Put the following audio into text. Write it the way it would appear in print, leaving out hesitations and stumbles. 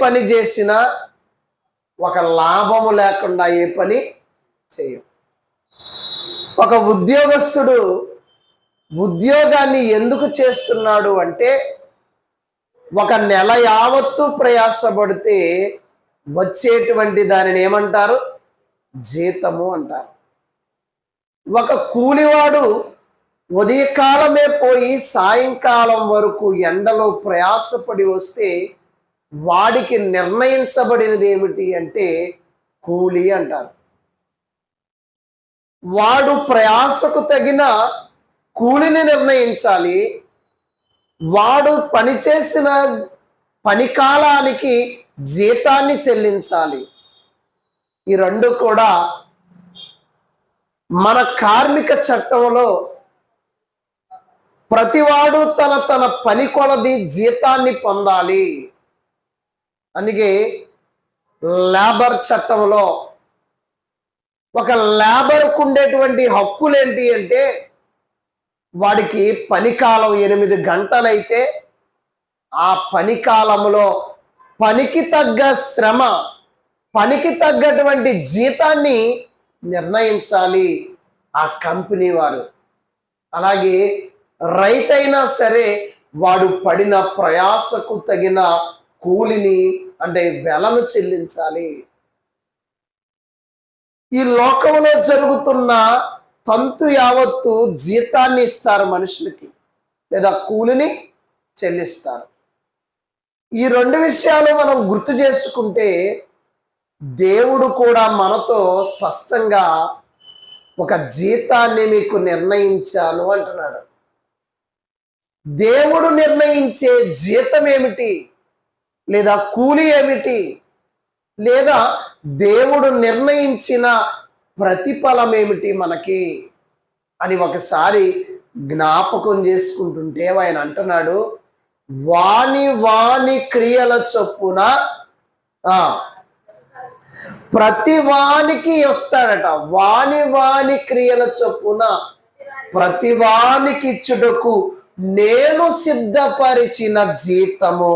పని చేసినా ఒక లాభము లేకుండా ఏ పని చేయం. ఒక ఉద్యోగస్తుడు ఉద్యోగాన్ని ఎందుకు చేస్తున్నాడు అంటే, ఒక నెల యావత్తు ప్రయాసపడితే వచ్చేటువంటి దానిని ఏమంటారు? జీతము అంటారు. ఒక కూలివాడు ఉదయకాలమే పోయి సాయంకాలం వరకు ఎండలో ప్రయాసపడి వస్తే వాడికి నిర్ణయించబడినది ఏమిటి అంటే కూలి అంటారు. వాడు ప్రయాసకు తగిన కూలిని నిర్ణయించాలి. వాడు పనిచేసిన పని కాలానికి జీతాన్ని చెల్లించాలి. ఈ రెండు కూడా మన కార్మిక చట్టంలో ప్రతివాడు తన తన పని కొలది జీతాన్ని పొందాలి. అందుకే లేబర్ చట్టంలో ఒక లేబర్కు ఉండేటువంటి హక్కులు ఏంటి అంటే, వాడికి పని కాలం 8 గంటలైతే ఆ పని కాలంలో పనికి తగ్గ శ్రమ, పనికి తగ్గటువంటి జీతాన్ని నిర్ణయించాలి ఆ కంపెనీ వారు. అలాగే రైతైనా సరే వాడు పడిన ప్రయాసకు తగిన కూలిని అంటే వెలను చెల్లించాలి. ఈ లోకంలో జరుగుతున్న తంతు యావత్తు జీతాన్ని ఇస్తారు మనుషులకి, లేదా కూలిని చెల్లిస్తారు. ఈ రెండు విషయాలు మనం గుర్తు చేసుకుంటే దేవుడు కూడా మనతో స్పష్టంగా ఒక జీతాన్ని మీకు నిర్ణయించాను అంటున్నాడు. దేవుడు నిర్ణయించే జీతం ఏమిటి, లేదా కూలి ఏమిటి, లేదా దేవుడు నిర్ణయించిన ప్రతిఫలం ఏమిటి మనకి అని ఒకసారి జ్ఞాపకం చేసుకుంటుంటే ఆయన అంటున్నాడు, వాని వాని క్రియల చొప్పున ప్రతి వానికి వస్తాడట. వాని వాని క్రియల చొప్పున ప్రతి వానికి ఇచ్చుటకు నేను సిద్ధపరిచిన జీతము